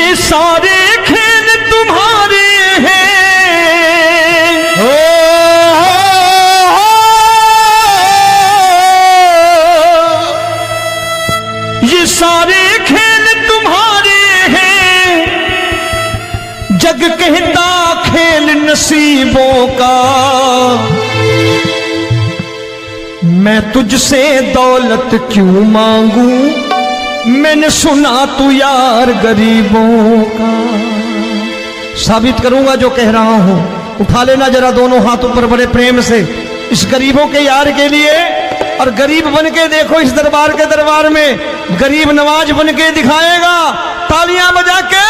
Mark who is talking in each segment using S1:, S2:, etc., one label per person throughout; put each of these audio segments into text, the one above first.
S1: ये सारे खेल तुम्हारे हैं, ये सारे खेल तुम्हारे हैं, जग कहता खेल नसीबों का। मैं तुझसे दौलत क्यों मांगू, मैंने सुना तू यार गरीबों का। साबित करूंगा जो कह रहा हूं। उठा लेना जरा दोनों हाथों पर बड़े प्रेम से इस गरीबों के यार के लिए, और गरीब बन के देखो इस दरबार के दरबार में गरीब नवाज बन के दिखाएगा, तालियां बजा के।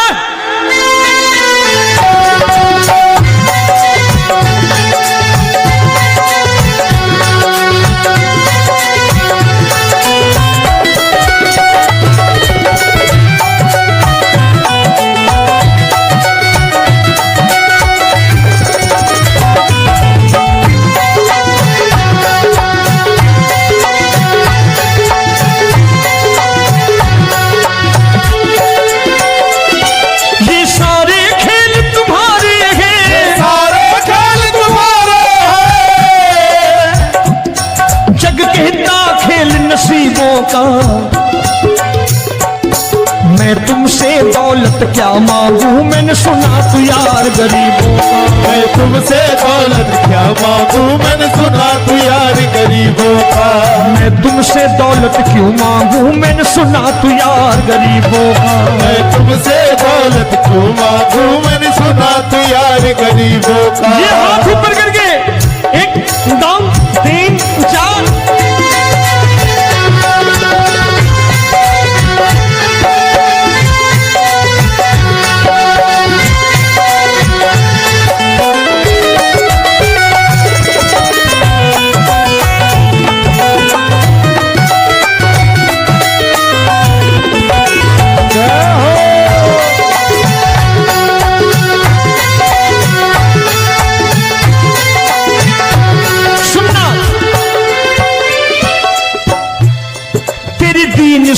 S1: का मैं तुमसे दौलत क्या मांगू, मैंने सुना तू यार गरीबों का।
S2: मैं तुमसे दौलत क्या मांगू, मैंने सुना तू यार गरीबों का।
S1: मैं तुमसे दौलत क्यों मांगू, मैंने सुना तू यार गरीबों का।
S2: मैं तुमसे दौलत क्यों मांगू, मैंने सुना तू यार गरीबों का।
S1: ये हाथ ऊपर करके 1 2 3 4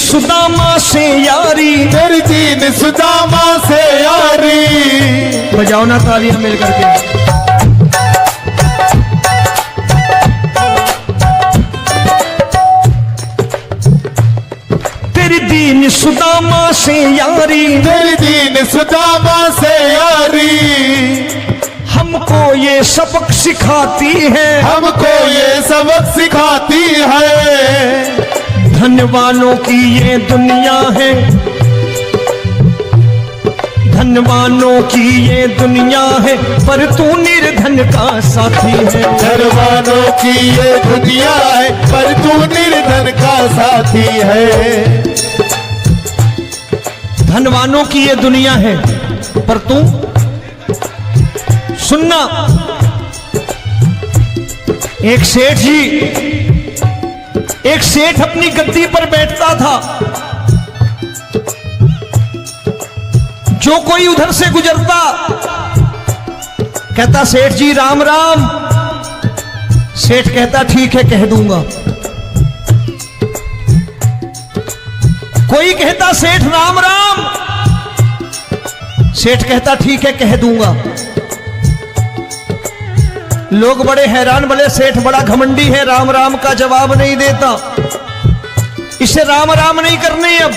S1: सुदामा से यारी,
S2: तेरी दीन सुदामा से यारी।
S1: बजाओ ना तालियां मिल करके। तेरी दीन सुदामा से यारी,
S2: तेरी दीन सुदामा से यारी।
S1: हमको ये सबक सिखाती है,
S2: हमको ये सबक सिखाती है।
S1: धनवानों की ये दुनिया है, धनवानों की ये दुनिया है, पर तू निर्धन का साथी है।
S2: धनवानों की ये दुनिया है, पर तू निर्धन का साथी है।
S1: धनवानों की ये दुनिया है, पर तू सुनना। एक सेठ जी, एक सेठ अपनी गद्दी पर बैठता था। जो कोई उधर से गुजरता कहता सेठ जी राम राम। सेठ कहता ठीक है कह दूंगा। कोई कहता सेठ राम राम। सेठ कहता ठीक है कह दूंगा। लोग बड़े हैरान, बोले सेठ बड़ा घमंडी है, राम राम का जवाब नहीं देता, इसे राम राम नहीं करने। अब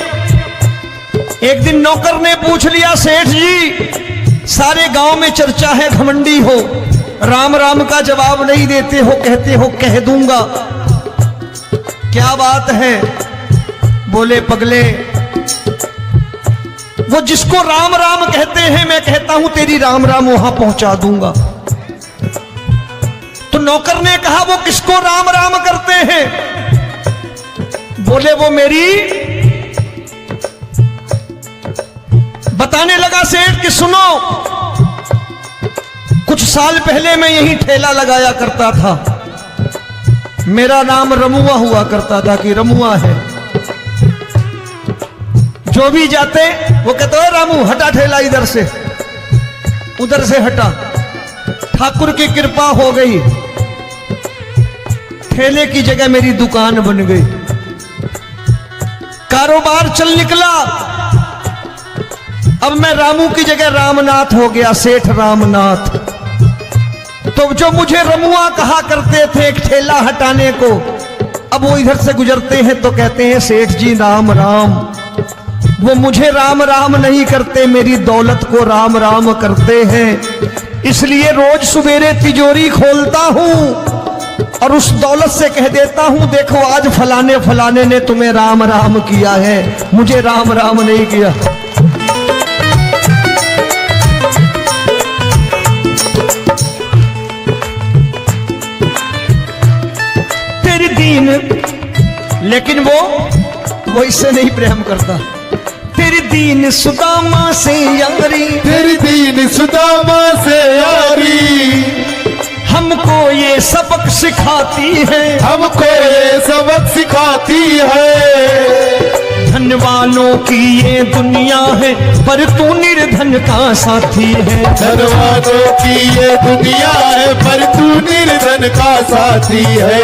S1: एक दिन नौकर ने पूछ लिया, सेठ जी सारे गांव में चर्चा है घमंडी हो, राम राम का जवाब नहीं देते हो, कहते हो कह दूंगा, क्या बात है? बोले पगले, वो जिसको राम राम कहते हैं मैं कहता हूं तेरी राम राम वहां पहुंचा दूंगा। तो नौकर ने कहा वो किसको राम राम करते हैं? बोले वो मेरी। बताने लगा सेठ कि सुनो, कुछ साल पहले मैं यहीं ठेला लगाया करता था, मेरा नाम रमुआ हुआ करता था कि रमुआ है। जो भी जाते वो कहते हो रामू हटा ठेला इधर से, उधर से हटा। ठाकुर की कृपा हो गई, ठेले की जगह मेरी दुकान बन गई, कारोबार चल निकला। अब मैं रामू की जगह रामनाथ हो गया, सेठ रामनाथ। तो जो मुझे रमुआ कहा करते थे एक ठेला हटाने को, अब वो इधर से गुजरते हैं तो कहते हैं सेठ जी राम राम। वो मुझे राम राम नहीं करते, मेरी दौलत को राम राम करते हैं। इसलिए रोज सवेरे तिजोरी खोलता हूं और उस दौलत से कह देता हूं, देखो आज फलाने फलाने ने तुम्हें राम राम किया है, मुझे राम राम नहीं किया। तेरी दीन, लेकिन वो इससे नहीं प्रेम करता। तेरी दीन सुदामा से यारी,
S2: तेरी दीन सुदामा से यारी,
S1: हमको ये सबक सिखाती है,
S2: हमको ये सबक सिखाती है।
S1: धन वालों की ये दुनिया है, पर तू निर्धन का साथी है।
S2: धन वालों की ये दुनिया है, पर तू निर्धन का साथी है।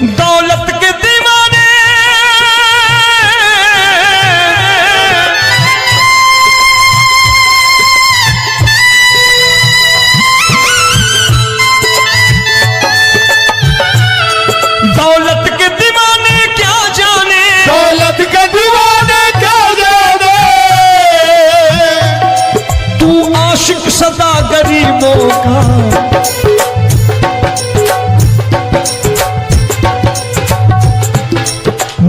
S1: दौलत के दीवाने दौलत के दीवाने क्या जाने,
S2: दौलत के दीवाने क्या जाने,
S1: तू आशिक सदा गरीबों का।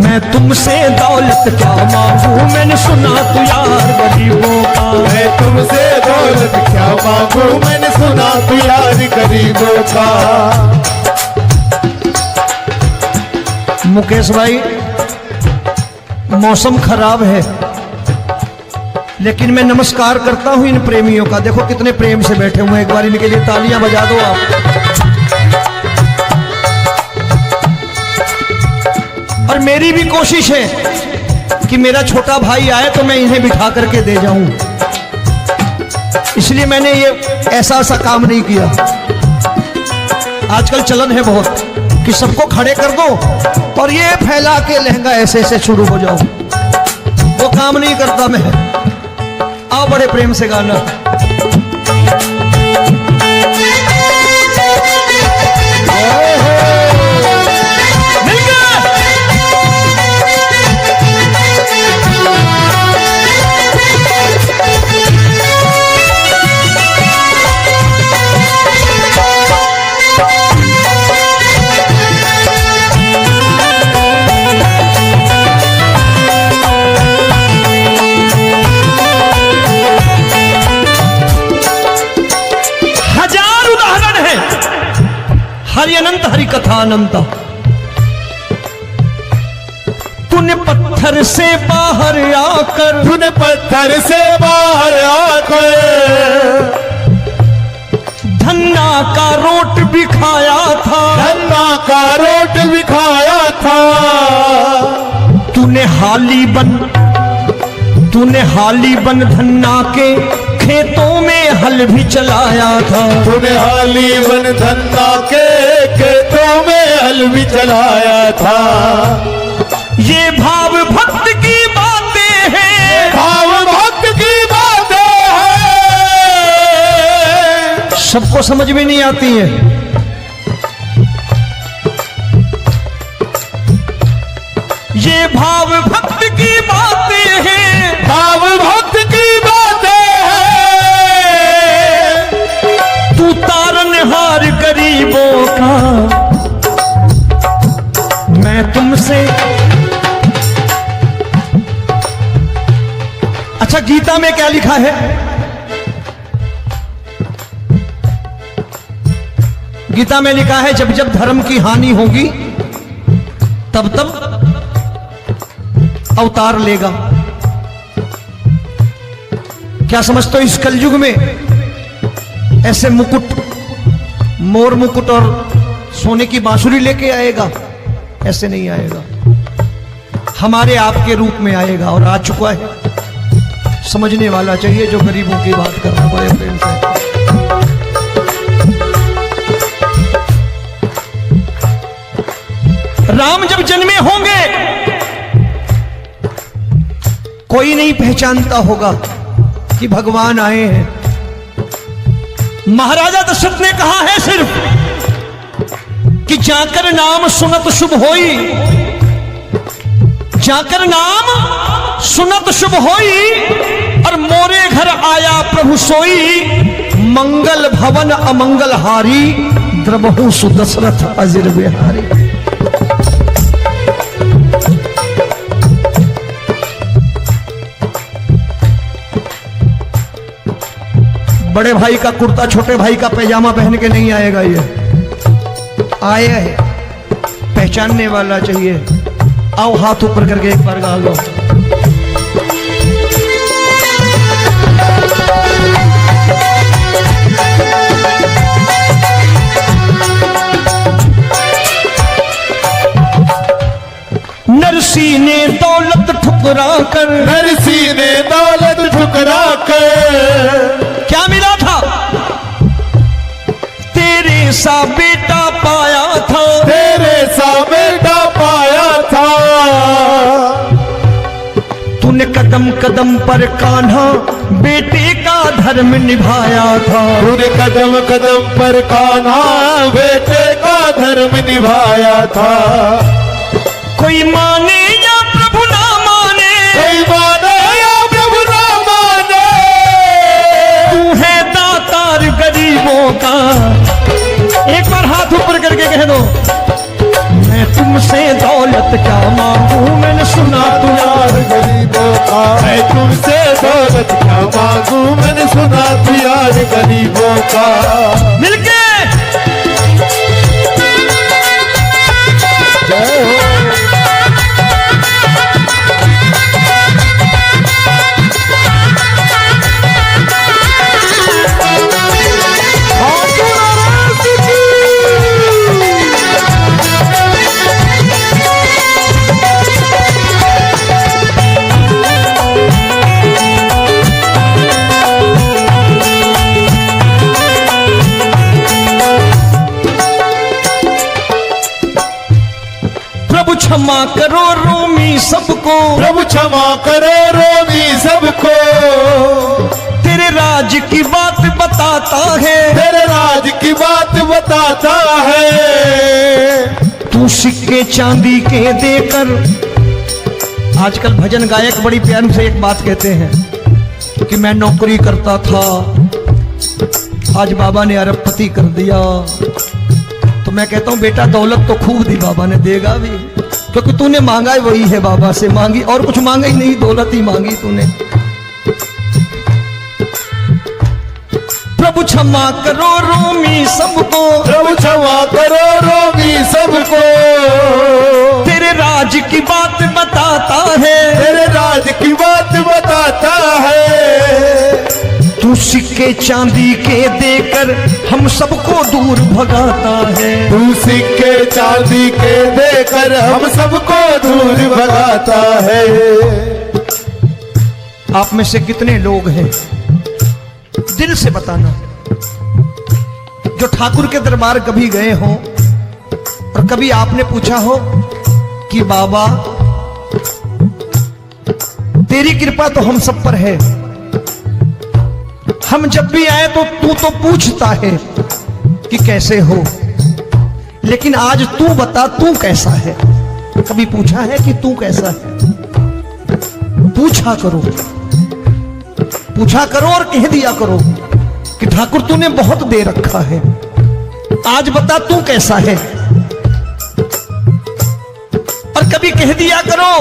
S1: मैं तुमसे दौलत क्या मांगू, मैंने सुना तू यार गरीबों का।
S2: मैं तुमसे दौलत क्या मांगू, मैंने सुना तू यार गरीबों का।
S1: मुकेश भाई, मौसम खराब है, लेकिन मैं नमस्कार करता हूं इन प्रेमियों का। देखो कितने प्रेम से बैठे हुए हैं, एक बार इनके लिए तालियां बजा दो आप। और मेरी भी कोशिश है कि मेरा छोटा भाई आए तो मैं इन्हें बिठा करके दे जाऊं, इसलिए मैंने ये ऐसा काम नहीं किया। आजकल चलन है बहुत कि सबको खड़े कर दो और ये फैला के लहंगा ऐसे ऐसे शुरू हो जाओ, वो काम नहीं करता मैं। आओ बड़े प्रेम से गाना। हरि अनंत हरि कथा अनंत। तूने पत्थर से बाहर आकर,
S2: तूने पत्थर से बाहर आकर
S1: धन्ना का रोट भी खाया था,
S2: धन्ना का रोट भी खाया था।
S1: तूने हाली बन धन्ना के खेतों में हल भी चलाया था।
S2: तूने हाली बन धन्ना के खेतों में हल भी चलाया था।
S1: ये भाव भक्त की बातें हैं,
S2: भाव भक्त की बातें हैं,
S1: सबको समझ में नहीं आती है। ये भाव भक्त की बातें हैं,
S2: भाव भक्त की बातें हैं।
S1: तू तारनहार गरीबों का, मैं तुमसे। अच्छा, गीता में क्या लिखा है? गीता में लिखा है जब जब धर्म की हानि होगी तब तब अवतार लेगा। क्या समझते हो, इस कलयुग में ऐसे मुकुट, मोर मुकुट और सोने की बांसुरी लेके आएगा? ऐसे नहीं आएगा, हमारे आपके रूप में आएगा और आ चुका है। समझने वाला चाहिए जो गरीबों की बात कर रहा है बड़े प्रेम से। राम जब जन्मे होंगे कोई नहीं पहचानता होगा, कि भगवान आए हैं। महाराजा दशरथ ने कहा है सिर्फ कि जाकर नाम सुनत शुभ होई, जाकर नाम सुनत शुभ होई, और मोरे घर आया प्रभु सोई, मंगल भवन अमंगल हारी, द्रबहु सुदशरथ अजिर बिहारी। बड़े भाई का कुर्ता छोटे भाई का पैजामा पहन के नहीं आएगा, ये आया है पहचानने वाला चाहिए। आओ हाथ ऊपर करके एक बार गा लो। नरसी ने दौलत ठुकरा कर,
S2: नरसी ने दौलत ठुकरा कर,
S1: क्या मिला था? तेरे सा बेटा पाया था,
S2: तेरे सा बेटा पाया था।
S1: तूने कदम कदम पर कान्हा बेटे का धर्म निभाया था,
S2: तूने कदम कदम पर कान्हा बेटे का धर्म निभाया था।
S1: कोई माने या प्रभु ना माने,
S2: कोई माने या प्रभु ना माने,
S1: तू है दातार गरीबों का। एक बार हाथ ऊपर करके कह दो, मैं तुमसे दौलत क्या मांगू, मैंने सुना तू यार
S2: गरीबों का। मैं तुमसे दौलत क्या मांगू, मैंने सुना तू यार गरीबों का।
S1: मिलके
S2: जय हो।
S1: क्षमा करो रोमी सबको,
S2: प्रभु क्षमा करो रोमी सबको।
S1: तेरे राज की बात बताता है,
S2: तेरे राज की बात बताता है।
S1: तू सिक्के चांदी के देकर, आजकल भजन गायक बड़ी प्यार से एक बात कहते हैं कि मैं नौकरी करता था, आज बाबा ने अरबपति कर दिया। तो मैं कहता हूं बेटा दौलत तो खूब दी बाबा ने, देगा भी, क्योंकि तूने मांगा वही है बाबा से, मांगी और कुछ मांगा ही नहीं, दौलत ही मांगी तूने। प्रभु क्षमा करो रोमी सबको,
S2: प्रभु क्षमा करो रोमी सबको।
S1: तेरे राज की बात बताता है,
S2: तेरे राज की बात बताता है।
S1: तू सिक्के चांदी के देकर हम सबको दूर भगाता है,
S2: तू सिक्के चांदी के देकर हम सबको दूर भगाता है।
S1: आप में से कितने लोग हैं, दिल से बताना, जो ठाकुर के दरबार कभी गए हो और कभी आपने पूछा हो कि बाबा तेरी कृपा तो हम सब पर है, हम जब भी आए तो तू तो पूछता है कि कैसे हो, लेकिन आज तू बता तू कैसा है। कभी पूछा है कि तू कैसा है? पूछा करो, पूछा करो और कह दिया करो कि ठाकुर तूने बहुत दे रखा है, आज बता तू कैसा है। और कभी कह दिया करो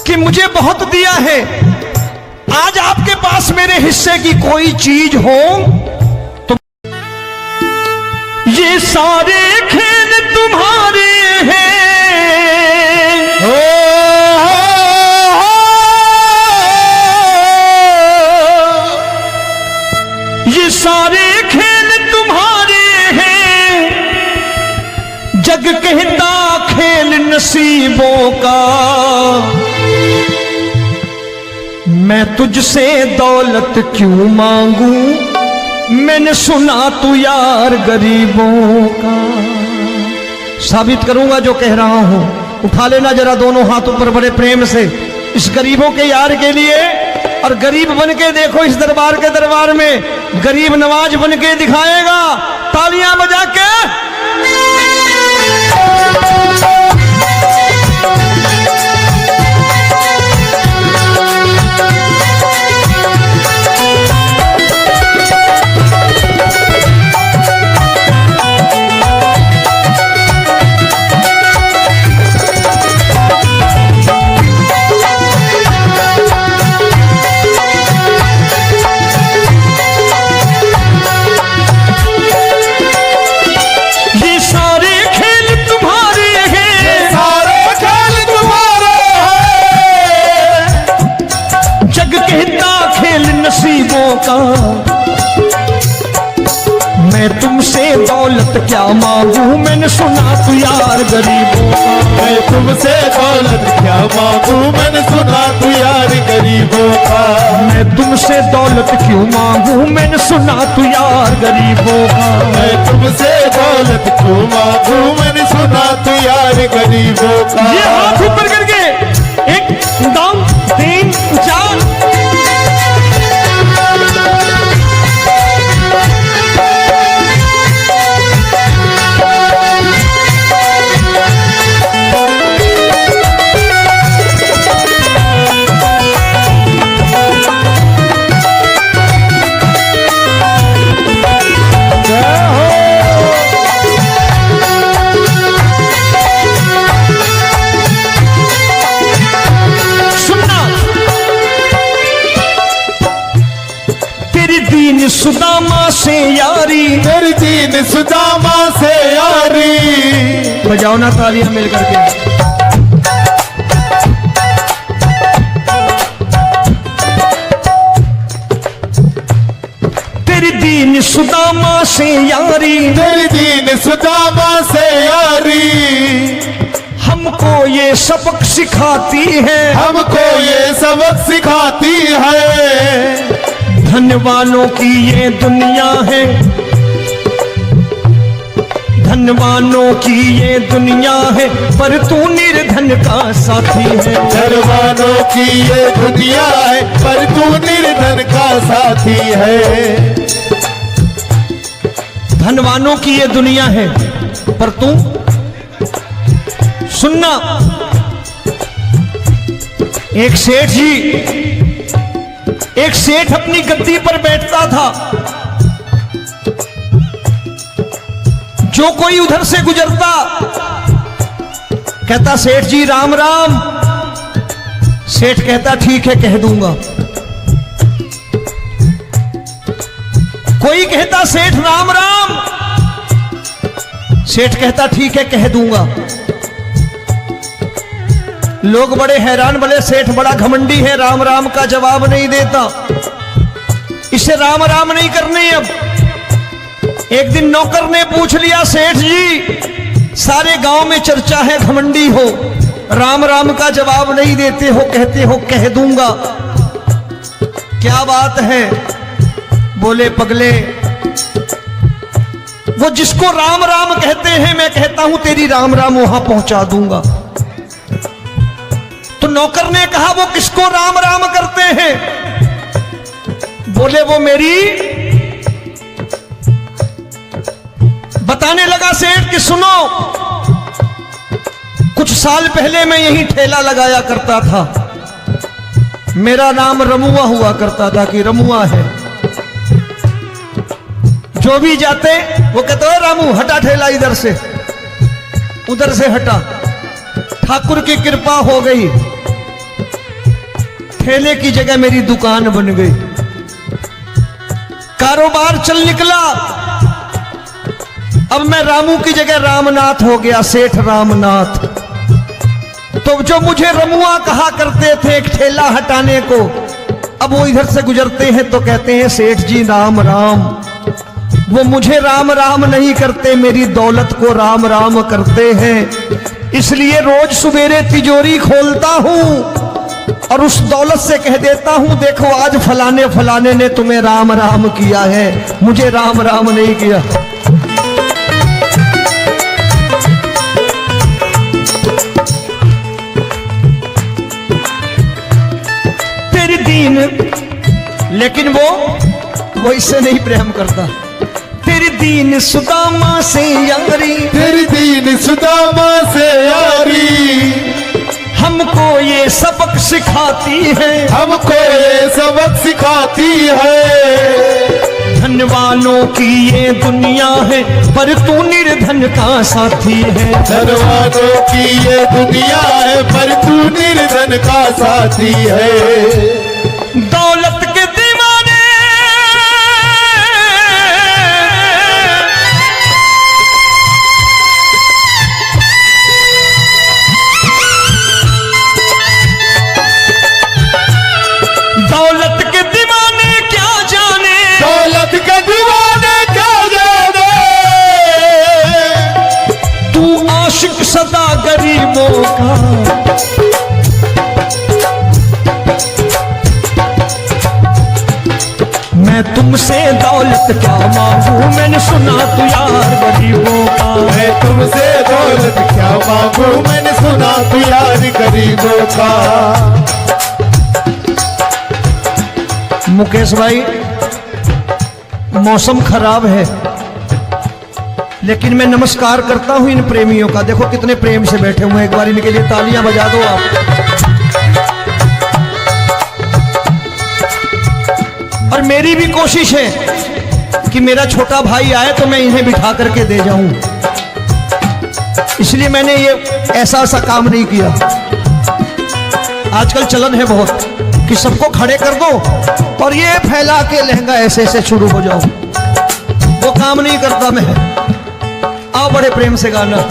S1: कि मुझे बहुत दिया है, आज आपके पास मेरे हिस्से की कोई चीज हो तो ये सारे खेल तुम्हारे हैं। ये सारे खेल तुम्हारे हैं, जग कहता खेल नसीबों का। मैं तुझसे दौलत क्यों मांगू, मैंने सुना तू यार गरीबों का। साबित करूंगा जो कह रहा हूं, उठा लेना जरा दोनों हाथों पर बड़े प्रेम से इस गरीबों के यार के लिए। और गरीब बन के देखो इस दरबार के दरबार में गरीब नवाज बन के दिखाएगा, तालियां बजा के। का मैं तुमसे दौलत क्या मांगू, मैंने सुना तू यार गरीबों का।
S2: मैं तुमसे दौलत क्या मांगू, मैंने सुना तू यार गरीबों का।
S1: मैं तुमसे दौलत क्यों मांगू, मैंने सुना तू यार गरीबों का।
S2: मैं तुमसे दौलत क्यों मांगू, मैंने सुना तू यार गरीबों का।
S1: ये हाथ ऊपर करके एक दम तीन चार। सुदामा से यारी,
S2: तेरी दीन सुदामा से यारी।
S1: बजाओ ना तालियां मिल करके। तेरी दीन सुदामा से यारी,
S2: तेरी दीन सुदामा से यारी।
S1: हमको ये सबक सिखाती है,
S2: हमको ये सबक सिखाती है।
S1: धनवानों की ये दुनिया है, धनवानों की ये दुनिया है, पर तू निर्धन का साथी है।
S2: धनवानों की ये दुनिया है, पर तू निर्धन का साथी है।
S1: धनवानों की ये दुनिया है, पर तू सुनना। एक सेठ जी, एक सेठ अपनी गद्दी पर बैठता था। जो कोई उधर से गुजरता कहता सेठ जी राम राम। सेठ कहता ठीक है कह दूंगा। कोई कहता सेठ राम राम। सेठ कहता ठीक है कह दूंगा। लोग बड़े हैरान, बोले सेठ बड़ा घमंडी है, राम राम का जवाब नहीं देता, इसे राम राम नहीं करने। अब एक दिन नौकर ने पूछ लिया सेठ जी सारे गांव में चर्चा है घमंडी हो, राम राम का जवाब नहीं देते हो, कहते हो कह दूंगा, क्या बात है? बोले पगले वो जिसको राम राम कहते हैं मैं कहता हूं तेरी राम राम वहां पहुंचा दूंगा। तो नौकर ने कहा वो किसको राम राम करते हैं? बोले वो मेरी। बताने लगा सेठ कि सुनो, कुछ साल पहले मैं यहीं ठेला लगाया करता था, मेरा नाम रमुआ हुआ करता था कि रमुआ है। जो भी जाते वो कहते हो रामू हटा ठेला इधर से, उधर से हटा। ठाकुर की कृपा हो गई, ठेले की जगह मेरी दुकान बन गई, कारोबार चल निकला। अब मैं रामू की जगह रामनाथ हो गया, सेठ रामनाथ। तो जो मुझे रमुआ कहा करते थे एक ठेला हटाने को, अब वो इधर से गुजरते हैं तो कहते हैं सेठ जी राम राम। वो मुझे राम राम नहीं करते, मेरी दौलत को राम राम करते हैं। इसलिए रोज सवेरे तिजोरी खोलता हूं और उस दौलत से कह देता हूं देखो आज फलाने फलाने ने तुम्हें राम राम किया है, मुझे राम राम नहीं किया। तेरी दीन, लेकिन वो इससे नहीं प्रेम करता। तेरी दीन सुदामा से यारी,
S2: तेरी दीन सुदामा से यारी,
S1: हमको ये सबक सिखाती है,
S2: हमको ये सबक सिखाती है।
S1: धन वालों की ये दुनिया है, पर तू निर्धन का साथी है।
S2: धन वालों की ये दुनिया है, पर तू निर्धन का साथी है।
S1: दौलत के दीवाने दौलत के दीवाने क्या जाने,
S2: दौलत के दीवाने क्या जाने,
S1: तू आशिक सदा गरीबों का। मैं तुमसे दौलत क्या मांगू, मैंने सुना तू यार गरीबों का।
S2: मैं तुमसे दौलत क्या मांगू, मैंने सुना तू यार गरीबों का।
S1: मुकेश भाई, मौसम खराब है, लेकिन मैं नमस्कार करता हूं इन प्रेमियों का। देखो कितने प्रेम से बैठे हुए हैं, एक बार इनके लिए तालियां बजा दो आप। और मेरी भी कोशिश है कि मेरा छोटा भाई आए तो मैं इन्हें बिठा करके दे जाऊं, इसलिए मैंने ये ऐसा काम नहीं किया। आजकल चलन है बहुत कि सबको खड़े कर दो और ये फैला के लहंगा ऐसे ऐसे शुरू हो जाओ, वो काम नहीं करता मैं। आओ बड़े प्रेम से गाना।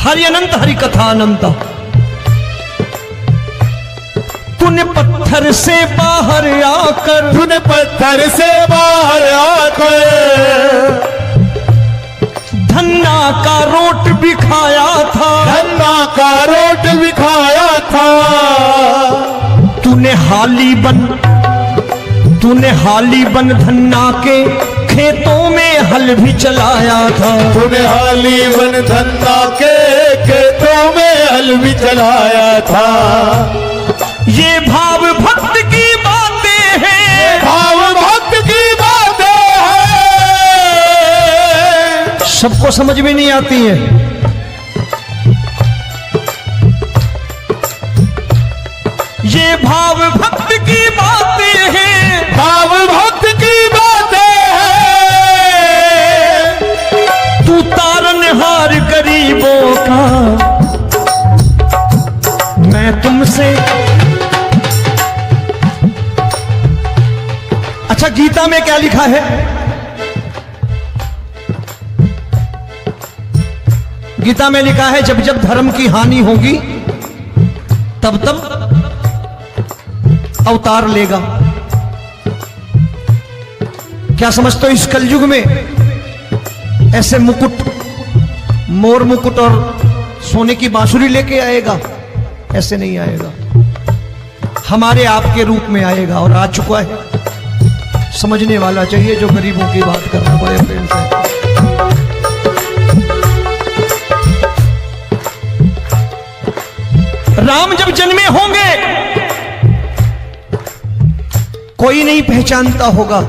S1: हरि अनंत हरि कथा अनंत। तूने पत्थर से बाहर आकर,
S2: तूने पत्थर से बाहर आकर
S1: धन्ना का रोट भी खाया था,
S2: धन्ना का रोट भी खाया था।
S1: तूने हाली बन धन्ना के खेतों में हल भी चलाया था।
S2: तूने हाली बन धन्ना के खेतों में हल भी चलाया था।
S1: ये भाव भक्त की बातें हैं,
S2: भाव भक्त की बातें हैं,
S1: सबको समझ में नहीं आती है। ये भाव भक्त की बातें हैं,
S2: भाव भक्त की बातें हैं।
S1: तू तारनहार गरीबों का, मैं तुमसे। अच्छा, गीता में क्या लिखा है? गीता में लिखा है जब जब धर्म की हानि होगी तब तब अवतार लेगा। क्या समझते हो, इस कलयुग में ऐसे मुकुट, मोर मुकुट और सोने की बांसुरी लेके आएगा? ऐसे नहीं आएगा, हमारे आपके रूप में आएगा और आ चुका है। समझने वाला चाहिए जो गरीबों की बात करना बड़े प्रेम से। राम जब जन्मे होंगे कोई नहीं पहचानता होगा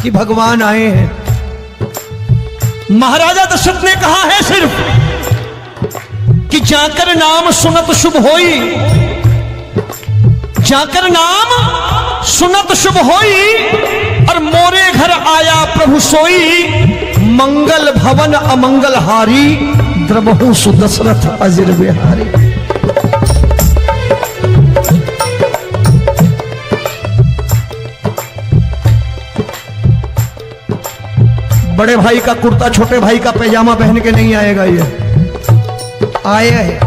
S1: कि भगवान आए हैं। महाराजा दशरथ ने कहा है सिर्फ कि जाकर नाम सुनत शुभ होई, जाकर नाम सुनत शुभ होई, और मोरे घर आया प्रभु सोई, मंगल भवन अमंगल हारी, द्रबहु सुदशरथ अजिर बिहारी। बड़े भाई का कुर्ता छोटे भाई का पैजामा पहन के नहीं आएगा, ये आए है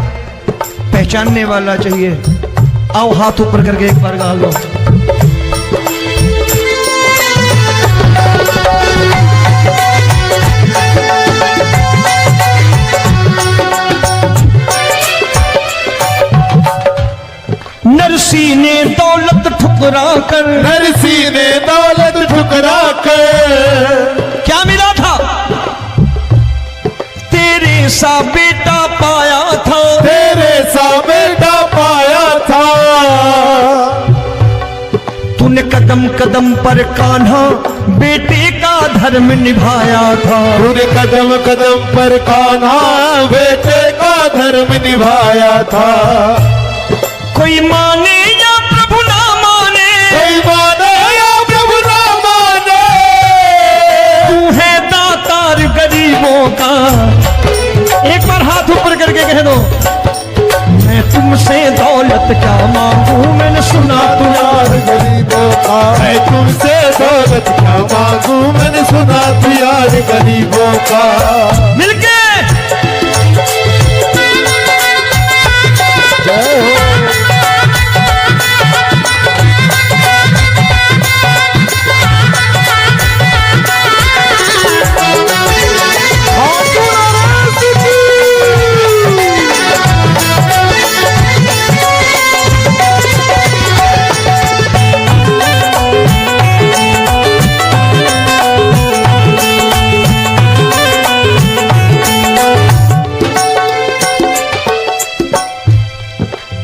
S1: पहचानने वाला चाहिए। आओ हाथ ऊपर करके एक बार गा लो। नरसी ने दौलत ठुकरा कर,
S2: नरसी ने दौलत ठुकरा कर,
S1: क्या मिला था? तेरे सा बेटा पाया था,
S2: तेरे सा बेटा पाया था।
S1: तूने कदम कदम पर कान्हा बेटे का धर्म निभाया था।
S2: तूने कदम कदम पर कान्हा बेटे का धर्म निभाया था।
S1: कोई माने या प्रभु ना माने,
S2: कोई माने या प्रभु ना माने,
S1: तू है दातार गरीबों का। एक बार हाथ ऊपर करके कह दो, मैं तुमसे दौलत क्या मांगू, मैंने सुना तू यार
S2: गरीबों का। मैं तुमसे दौलत क्या मांगू, मैंने सुना तू यार गरीबों का।
S1: मिलके
S2: जय हो।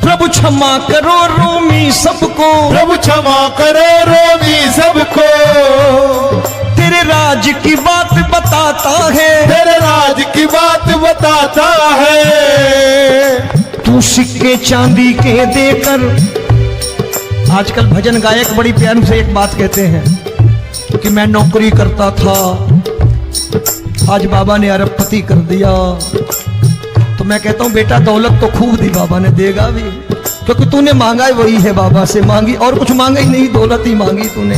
S1: प्रभु क्षमा करो रोमी सबको,
S2: प्रभु क्षमा करो रोमी सबको।
S1: तेरे राज की बात बताता है,
S2: तेरे राज की बात बताता है।
S1: तू सिक्के चांदी के देकर। आजकल भजन गायक बड़ी प्यार से एक बात कहते हैं कि मैं नौकरी करता था, आज बाबा ने अरबपति कर दिया। तो मैं कहता हूं बेटा दौलत तो खूब दी बाबा ने, देगा भी, क्योंकि तूने मांगा वही है बाबा से मांगी, और कुछ मांगा ही नहीं, दौलत ही मांगी तूने।